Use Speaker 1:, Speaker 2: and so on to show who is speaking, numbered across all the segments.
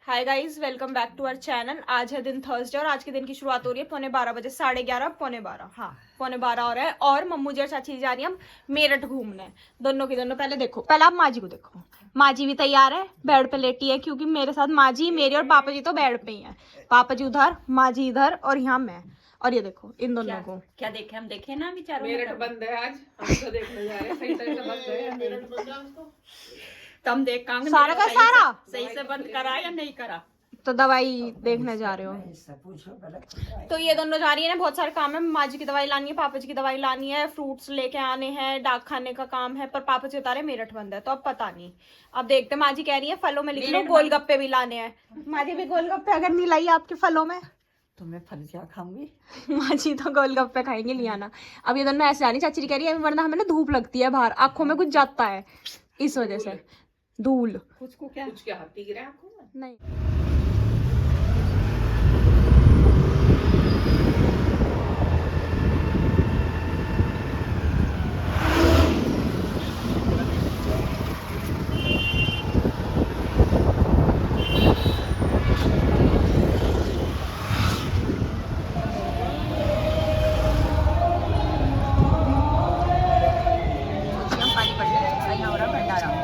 Speaker 1: Hi guys, welcome back to our channel. आज है दिन थर्सडे और आज के दिन की शुरुआत हो रही है 11:15 बजे, 11:30 11:15, हाँ 11:15 हो रहा है। और मम्मू जी और चाची जा रही है हम मेरठ घूमने। दोनों की दोनों पहले देखो, पहले आप माँ जी को देखो। माँ जी भी तैयार है, बेड पे लेटी है क्योंकि मेरे साथ माँ जी, मेरी और पापा जी तो बेड पे ही है। पापा जी उधर, माँ जी इधर और यहाँ मैं। और ये देखो इन दोनों को
Speaker 2: क्या देखे, हम देखे ना विचारों
Speaker 3: मेरठ बंद है आज, हम तो देखने जा रहे हैं। सही तरह से बंद है मेरठ बंद है उसको।
Speaker 2: तुम देख कांग
Speaker 1: सारा का सारा
Speaker 2: सही से बंद करा या नहीं करा।
Speaker 1: तो दवाई देखने जा रहे हो। तो ये दोनों जा रही है ना, बहुत सारे काम है। माँ जी की दवाई लानी है, पापा जी की दवाई लानी है, फ्रूट्स लेके आने हैं, डाक खाने का काम है। पर पापा जी बता रहे मेरठ बंद है, तो अब पता नहीं। अब देखते। माँ जी कह रही है फलों में लिख लो गोलगप्पे भी लाने हैं। माँ जी भी गोलगप्पे अगर नहीं लाई आपके फलों में
Speaker 2: तो मैं फल क्या खाऊंगी।
Speaker 1: माँ जी तो गोलगप्पे खाएंगे, लियाना। अब ये दोनों ऐसे जानी, चाची कह रही है वरना हमें ना धूप लगती है बाहर, आंखों में कुछ जाता है इस वजह से। धूल
Speaker 2: कुछ क्या पी रहे आंखों में
Speaker 1: नहीं।
Speaker 2: पानी पड़ रहा है, यहाँ हो रहा भंडारा।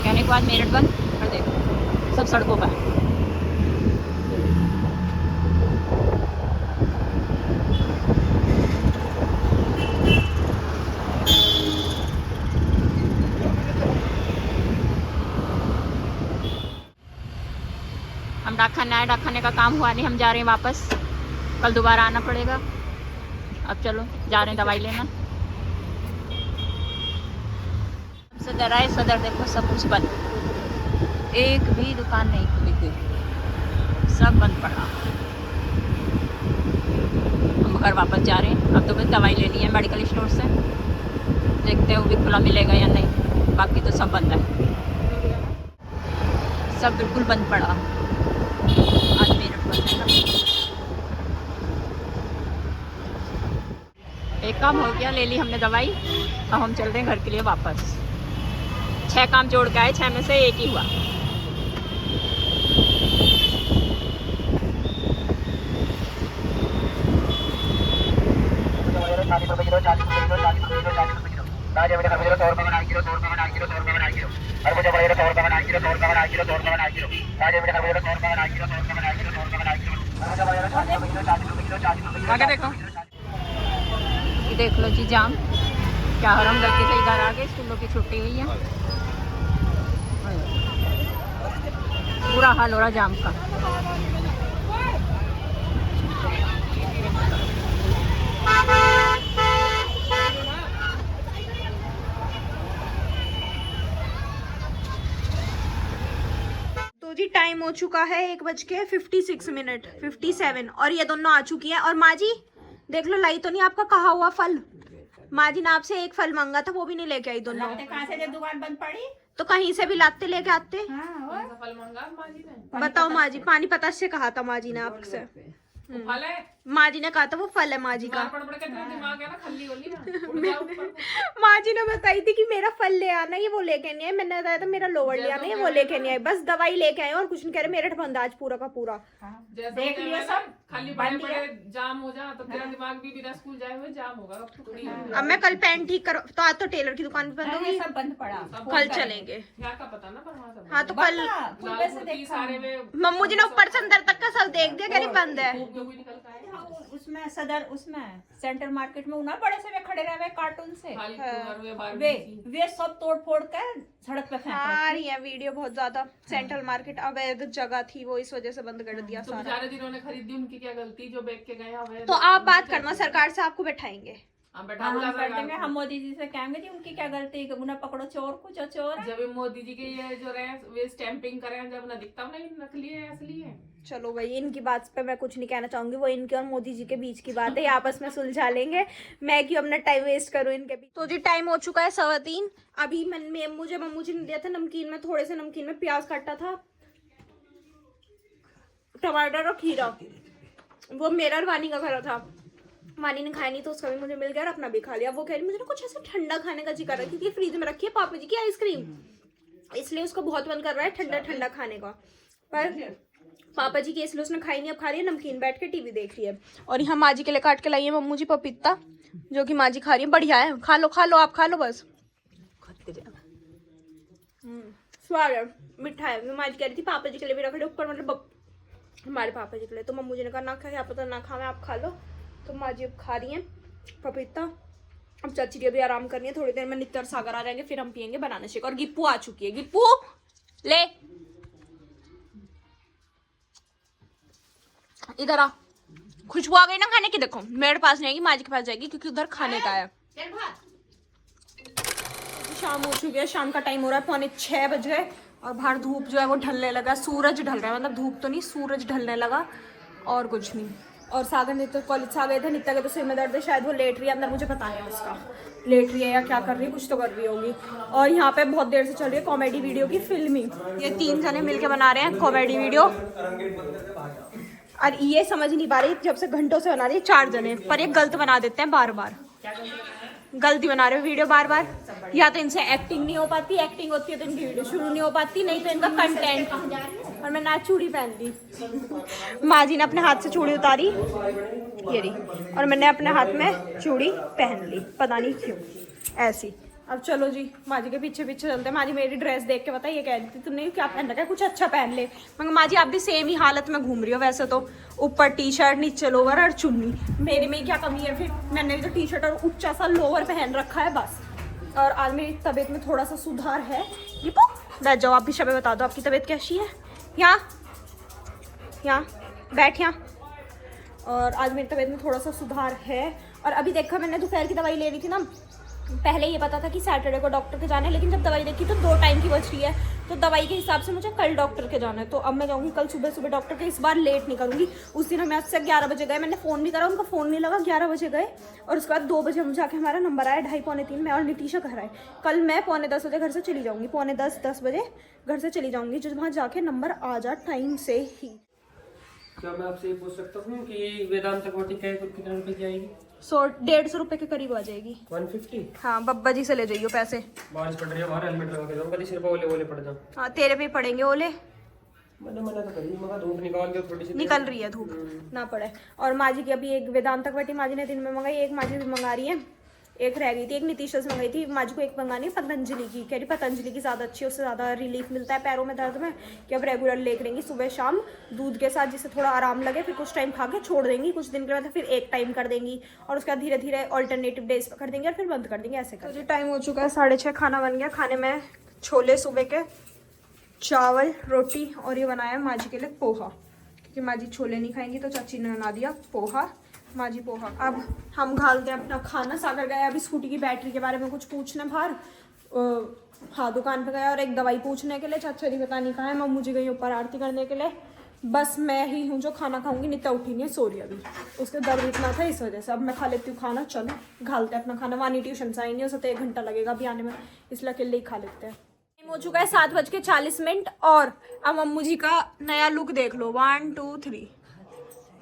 Speaker 2: कहने के बाद मेरठ बंद कर देखो, सब सड़कों पर। हम डाक खाने आए, डाक खाने का काम हुआ नहीं, हम जा रहे हैं वापस। कल दोबारा आना पड़ेगा। अब चलो जा रहे हैं दवाई लेना। सदर आए, सदर देखो सब कुछ बंद, एक भी दुकान नहीं खुली थी, सब बंद पड़ा। हम घर वापस जा रहे हैं। अब तो बस दवाई लेनी है मेडिकल स्टोर से, देखते हैं वो भी खुला मिलेगा या नहीं। बाकी तो सब बंद है, सब बिल्कुल बंद पड़ा। आज मेरठ बंद है ना। एक काम हो गया, ले ली हमने दवाई। अब हम चल रहे हैं घर के लिए वापस। 6 काम जोड़ के आए, 6 में से एक ही हुआ। आगे देखो, ये देख लो जी जाम। क्या हो रहा, हम गलती से इधर आ गए, स्कूलों की छुट्टी हुई है। बुरा हाल हो रहा जाम का। तो जी टाइम हो चुका है 1:56 57 और ये दोनों आ चुकी हैं। और माँ जी देख लो, लाई तो नहीं आपका कहा हुआ फल। माँ जी ने आपसे एक फल मांगा था, वो भी नहीं लेके आई दोनों। कहाँ से जब दुकान बंद पड़ी
Speaker 1: तो कहीं से भी लाते लेके आते।
Speaker 3: फल मंगा माँ जी ने।
Speaker 1: बताओ माँ जी, पानीपत से कहा था माँ जी ने आपसे।
Speaker 3: फल है,
Speaker 1: माँ जी ने कहा था वो फल है माँ जी का।
Speaker 3: पड़ के तेरा दिमाग है ना, खल्ली होली ना उड़ गया ऊपर को।
Speaker 1: माँ जी ने बताई थी कि मेरा फल ले आना, ये वो लेके नहीं आए। मैंने बताया था मेरा लोवर ले आना, ये वो लेके नहीं आए। बस दवाई लेके आए और कुछ नहीं कह रहे। मेरठ बंद आज पूरा का पूरा।
Speaker 2: देख लिया सब,
Speaker 3: खाली बड़े बड़े जाम हो जा तो तेरा दिमाग भी बिना स्कूल जाए हुए जाम होगा। अब तो थोड़ी
Speaker 1: अब मैं कल पैंट ठीक करो, तो आज तो टेलर की दुकान भी बंद होगी,
Speaker 2: सब बंद पड़ा।
Speaker 1: कल चलेंगे।
Speaker 3: क्या का पता ना, पर वहाँ सब
Speaker 1: हाँ तो कल
Speaker 3: लाल कुर्ती सारे में
Speaker 1: मम्मू जी ने ऊपर से अंदर तक का सब देख दिया, कह रही बंद है।
Speaker 3: धूप में भी निकल के आए।
Speaker 4: उसमें सदर उसमें सेंट्रल मार्केट में उन्हें बड़े से वे खड़े रहे कार्टून से
Speaker 3: खाली कुंवर हुए बार
Speaker 4: वे वे सब तोड़ फोड़ के सड़क पे फेंक
Speaker 2: आ रही है वीडियो बहुत ज्यादा। सेंट्रल मार्केट अवैध जगह थी, वो इस वजह से बंद कर दिया
Speaker 3: तो
Speaker 2: सारा।
Speaker 3: बेचारे जिन्होंने खरीदी उनकी क्या गलती, जो बेच के गए हमें।
Speaker 2: तो आप बात करना, सरकार से आपको बैठाएंगे।
Speaker 3: हम बैठा
Speaker 4: हम
Speaker 3: बुला
Speaker 4: कर देंगे, हम मोदी जी से कहेंगे जी उनकी क्या गलती है, उन्हें पकड़ो चोर को जो चोर है।
Speaker 3: जब ये मोदी जी के ये जो रहे वे स्टैंपिंग करे हैं, जब ना दिखता नहीं नकली है असली है।
Speaker 2: चलो भाई, इनकी बात पे मैं कुछ नहीं कहना चाहूंगी, वो इनके और मोदी जी के बीच की बात है, ये आपस में सुलझा लेंगे। मैं क्यों अपना टाइम वेस्ट करूं इनके बीच। तो जी टाइम हो चुका है 3:15। अभी मुझे मम्मू जी ने दिया था नमकीन में, थोड़े से नमकीन में प्याज काटा था, टमाटर और खीरा। वो मेरा और वानी का घर था, वानी ने खाया नहीं तो उसका भी मुझे मिल गया और अपना भी खा लिया। वो कह रही मुझे ना कुछ ऐसा ठंडा खाने का जी कर रहा है, क्योंकि फ्रिज में रखी है पापा जी की आइसक्रीम, इसलिए उसको बहुत मन कर रहा है ठंडा ठंडा खाने का। पर पापा जी की इसलिए उसने खाई नहीं, अब खा रही है नमकीन, बैठ के टीवी देख रही है। और यहाँ माँ जी के लिए काट के लाई है मम्मू जी पपीता, जो कि माँ जी खा रही है। बढ़िया है, खा लो आप खा लो बस। स्वाद है, मीठा है। मैं माँ जी कह रही थी पापा जी के लिए भी रख रहे ऊपर, मतलब हमारे पापा जी के लिए। तो मम्मू जी ने कहा ना खा, पता ना खावे, आप खा लो। तो माँ जी अब खा रही हैं पपीता। अब चाची जी अभी आराम करनी है, थोड़ी देर में नित्य और सागर आ जाएंगे, फिर हम पियेंगे बनाना शेक। और गिप्पू आ चुकी है, गिप्पू ले इधर आ। खुशबू आ गई ना खाने की, देखो मेरे पास नहीं आएगी, माँ जी के पास जाएगी, क्योंकि उधर खाने का है। शाम हो चुकी है, शाम का टाइम हो रहा है, 5:45 बज गए और बाहर धूप जो है वो ढलने लगा, सूरज ढल रहा है, मतलब धूप तो नहीं सूरज ढलने लगा और कुछ नहीं। और सागर नित्य कॉलेज से आ गए थे, नित्या के तो सिर में दर्द है, शायद वो लेट रही है अंदर, मुझे पता नहीं है उसका लेट रही है या क्या कर रही है, कुछ तो कर रही होगी। और यहाँ पे बहुत देर से चल रही है कॉमेडी वीडियो की फिल्मी, ये 3 जने मिलके बना रहे हैं कॉमेडी वीडियो। और ये समझ नहीं पा रही, जब से घंटों से बना रही है 4 जने, पर ये गलत बना देते हैं, बार बार गलती बना रहे हो वीडियो बार बार। या तो इनसे एक्टिंग नहीं हो पाती, एक्टिंग होती है तो इनकी वीडियो शुरू नहीं हो पाती, नहीं तो इनका कंटेंट। और मैं ना चूड़ी पहन ली, माँ जी ने अपने हाथ से चूड़ी उतारी ये रही, और मैंने अपने हाथ में चूड़ी पहन ली, पता नहीं क्यों ऐसी। अब चलो जी माँ जी के पीछे पीछे चलते हैं। माँ जी मेरी ड्रेस देख के पता ये कह रही थी तुमने क्या पहन रखा है, कुछ अच्छा पहन ले। मगर माँ जी आप भी सेम ही हालत में घूम रही हो वैसे तो, ऊपर टी शर्ट नीचे लोवर और चुन्नी। मेरी में क्या कमी है फिर, मैंने भी तो टी शर्ट और ऊंचा सा लोवर पहन रखा है बस। और आज मेरी तबीयत में थोड़ा सा सुधार है। ये बैठ जाओ, आप भी शबे बता दो आपकी तबीयत कैसी है। यहाँ बैठ यहाँ। और आज मेरी तबीयत में थोड़ा सा सुधार है। और अभी देखा मैंने दोपहर की दवाई ले रही थी ना, पहले ये पता था कि सैटरडे को डॉक्टर के जाना है, लेकिन जब दवाई देखी तो 2 टाइम की बच रही है, तो दवाई के हिसाब से मुझे कल डॉक्टर के जाना है। तो अब मैं जाऊँगी कल सुबह सुबह डॉक्टर के, इस बार लेट नहीं करूँगी। उस दिन हमें आज से 11 बजे गए, मैंने फ़ोन भी करा, उनका फ़ोन नहीं लगा, 11 बजे गए। और उसके बाद 2 बजे हम जाके हमारा नंबर आया, 2:30 पौने 3 में, और नितीशा घर आए। कल मैं 9:45 बजे घर से चली जाऊँगी, 9:45-10 बजे घर से चली जाऊँगी, जो वहाँ जाके नंबर आ जा टाइम से ही।
Speaker 5: क्या मैं आपसे ये पूछ सकता हूँ कि वेदांत वाटिका कितने रुपए की आएगी?
Speaker 2: 150 रुपये के करीब आ जाएगी।
Speaker 5: 150?
Speaker 2: हाँ, बब्बा जी से ले जाइयो पैसे।
Speaker 5: बारिश पड़ रही है बाहर, हेलमेट लगा के जाऊंगा, 30 रुपये ओले ओले पड़ जाऊँ।
Speaker 2: हाँ, तेरे पे पड़ेंगे ओले,
Speaker 5: मैंने मना तो करी, मगर धूप निकाल के थोड़ी सी
Speaker 2: निकल रही है धूप ना पड़े। और माँ जी की अभी एक वेदांत वाटी माँ जी ने दिन में मंगाई, एक माँ जी भी मंगा रही है, एक रह गई थी, एक नीतीशा से मंगाई थी। माँ जी को एक मंगानी है पतंजलि की, कह रही पतंजलि की ज़्यादा अच्छी है, उससे ज़्यादा रिलीफ मिलता है पैरों में दर्द में, कि अब रेगुलर ले करेंगी सुबह शाम दूध के साथ, जिससे थोड़ा आराम लगे। फिर कुछ टाइम खा के छोड़ देंगी, कुछ दिन के बाद फिर एक टाइम कर देंगी, और उसके बाद धीरे धीरे ऑल्टरनेटिव डेज कर देंगे और फिर बंद कर देंगे, ऐसे कर। तो जी टाइम हो चुका है 6:30, खाना बन गया। खाने में छोले सुबह के, चावल, रोटी, और ये बनाया माँ जी के लिए पोहा, क्योंकि माँ जी छोले नहीं खाएंगी तो चाची ने बना दिया पोहा, माँ जी पोहा। अब हम घालते हैं अपना खाना। सागर गया अभी स्कूटी की बैटरी के बारे में कुछ पूछने बाहर, हाँ दुकान पे गया, और एक दवाई पूछने के लिए। चाचा जी पता नहीं कहाँ है, मम्मू जी गई ऊपर आरती करने के लिए। बस मैं ही हूँ जो खाना खाऊंगी, नित्या उठी नहीं है, सो रही अभी, उसके दर्द इतना था इस वजह से। अब मैं खा लेती हूँ खाना, चलो घालते हैं अपना खाना। वानी ट्यूशन से आई नहीं, उसे तो 1 घंटा लगेगा अभी आने में, इसलिए अकेले ही खा लेते हैं। हो चुका है 7:40, और अब मम्मू जी का नया लुक देख लो। 1 2 3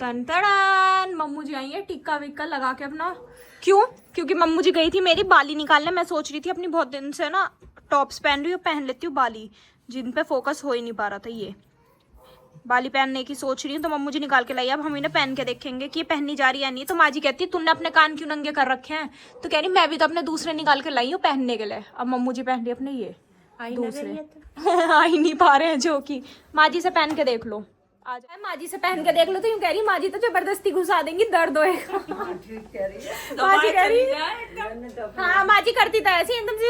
Speaker 2: तन तड़ान, मम्मू जी आई है टिक्का विक्का लगा के अपना। क्यों? क्योंकि मम्मू जी गई थी मेरी बाली निकालने। मैं सोच रही थी अपनी बहुत दिन से ना टॉप्स पहन रही हूँ, पहन लेती हूँ बाली, जिन पे फोकस हो ही नहीं पा रहा था। ये बाली पहनने की सोच रही हूँ, तो मम्मू जी निकाल के लाई। अब हम इन्हें पहन के देखेंगे कि ये पहननी जा रही है नहीं। तो माँ जी कहती तूने अपने कान क्यों नंगे कर रखे हैं, तो कह रही मैं भी तो अपने दूसरे निकाल के लाई हूँ पहनने के लिए। अब मम्मू जी पहन रही अपने ये दूसरे आ ही नहीं पा रहे हैं, जो कि माँ जी से पहन के देख लो।
Speaker 1: आज माँ जी से पहन के देख लो तो यूं कह रही माँ जी तो जबरदस्ती घुसा देंगी, दर्द होएगा। माँ जी कह रही हाँ माँ जी करती था ऐसे एकदम से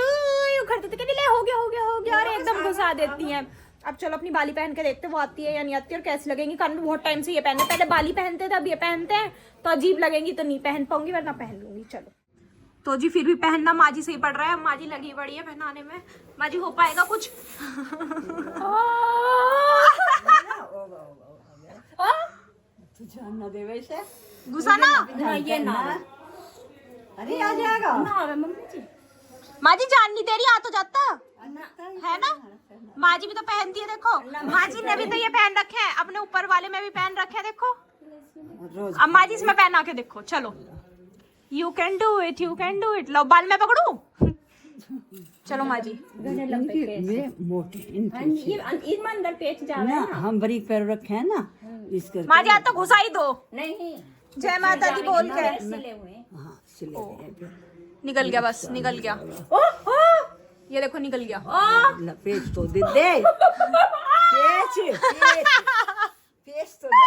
Speaker 1: यूं करती थी, कहती ले हो गया और एकदम घुसा देती हैं। अब चलो अपनी बाली पहन के देखते वो आती है या नहीं आती और कैसी लगेंगी। कान में बहुत टाइम से ये पहने, पहले बाली पहनते थे अब ये पहनते हैं तो अजीब लगेंगी तो नहीं पहन पाऊंगी, वरना पहन लूंगी। चलो तो जी फिर भी पहनना माँ जी से ही पड़ रहा है, माँ जी लगी बड़ी है पहनाने में। माँ जी हो पाएगा कुछ? घुसाना
Speaker 4: ये ना
Speaker 2: अरे आ जाएगा।
Speaker 4: ना मम्मी जी
Speaker 2: माँ जी जान नहीं दे रही, आ तो जाता है ना। माँ जी भी तो पहनती है, देखो माँ जी ने भी तो ये पहन रखे हैं, अपने ऊपर वाले में भी पहन रखे हैं, देखो। अब माँ जी इसमें पहना के देखो, चलो। You can do it, you can do it. लो बाल में पकड़ू। चलो माँ जी।
Speaker 4: घने लंबे पेच
Speaker 6: ये मोटी
Speaker 4: ये इनमें अंदर पेच जा रहा
Speaker 6: ना
Speaker 4: है ना।
Speaker 6: हम बारीक पैर रखे हैं ना इसके
Speaker 2: माँ जी आज तो घुसा ही दो।
Speaker 4: नहीं
Speaker 2: जय माता दी बोल के।
Speaker 4: सिले हुए
Speaker 6: हाँ सिले हुए हैं।
Speaker 2: निकल गया, बस निकल गया। ये देखो निकल गया।
Speaker 6: पेच तो दे पेच तो दे।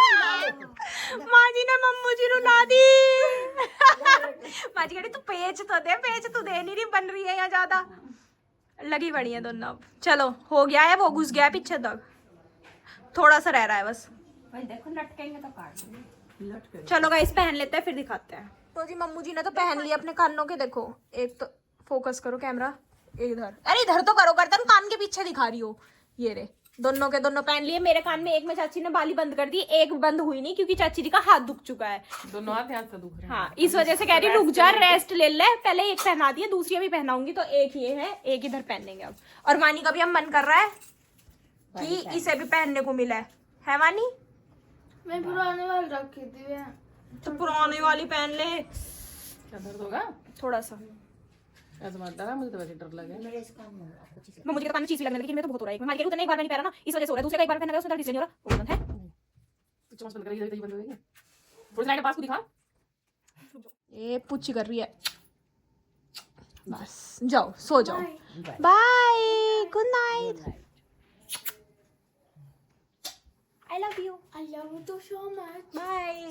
Speaker 2: माँ जी ने मम्मू जी रुला दी। माँ जी कह रही तू पेच तो दे नहीं रही, बन रही है यहाँ ज्यादा। लगी बड़ी है दोनों। अब चलो हो गया है, वो घुस गया है पीछे तक, थोड़ा सा रह रहा है बस।
Speaker 4: भाई देखो लटकेंगे तो काट देंगे।
Speaker 2: चलो गाइस पहन लेते हैं फिर दिखाते हैं। तो जी मम्मू जी ने तो पहन लिया अपने कानों के, देखो एक तो फोकस करो कैमरा इधर, अरे इधर तो करो, गर्दन कान के पीछे दिखा रही हो। ये रे दोनों के दोनों पहन लिए। मेरे कान में एक में चाची ने बाली बंद कर दी, एक बंद हुई नहीं क्योंकि चाची जी का हाथ दुख चुका है।
Speaker 3: दोनों हाथ ध्यान से दुख रहे हैं।
Speaker 2: हाँ इस वजह से कह रही रुक जा, रेस्ट ले ले। पहले एक पहना दिया, दूसरी भी पहनाऊंगी तो एक ये है, एक इधर पहनेंगे अब। और वानी का भी अब मन कर रहा है कि इसे भी पहनने को मिला है वानी?
Speaker 7: मैं पुराने वाली रखी थी।
Speaker 2: तो पुरानी वाली पहन ले।
Speaker 3: क्या दर्द होगा?
Speaker 2: थोड़ा सा
Speaker 3: ऐसा मत डरा, मुझे तो वैसे डर लगे।
Speaker 2: मुझे तो कान में चीज लग रही है, लेकिन मेरे तो बहुत हो रहा है। मैं मार के उतने एक बार नहीं पहना ना, इस वजह से हो रहा है। दूसरे का एक बार पहना गया उसमें इसलिए नहीं हो रहा। वो बंद है।
Speaker 3: तो चम्मच बंद करिए, इधर बंद हो जाएगी। थोड़ी लाइट पास को दिखा।
Speaker 2: ये पुच्ची कर रही है। बस जाओ सो जाओ। Bye, good night. I love you.
Speaker 7: I love you so much.
Speaker 2: Bye.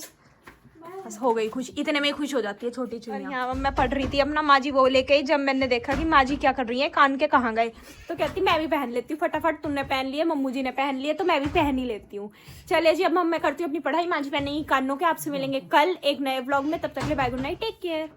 Speaker 2: बस हो गई खुश, इतने में ही खुश हो जाती है छोटी चुनिया। यहाँ मैं पढ़ रही थी अपना, माँ जी वो लेके, जब मैंने देखा कि माँ जी क्या कर रही है, कान के कहाँ गए, तो कहती मैं भी पहन लेती हूँ फटाफट। तुमने पहन लिए, मम्मू जी ने पहन लिए, तो मैं भी पहन ही लेती हूँ। चलिए जी अब मैं करती हूँ अपनी पढ़ाई, माँ जी पहनेंगी कानों के। आपसे मिलेंगे कल एक नए व्लॉग में, तब तक के लिए bye, good night, take care.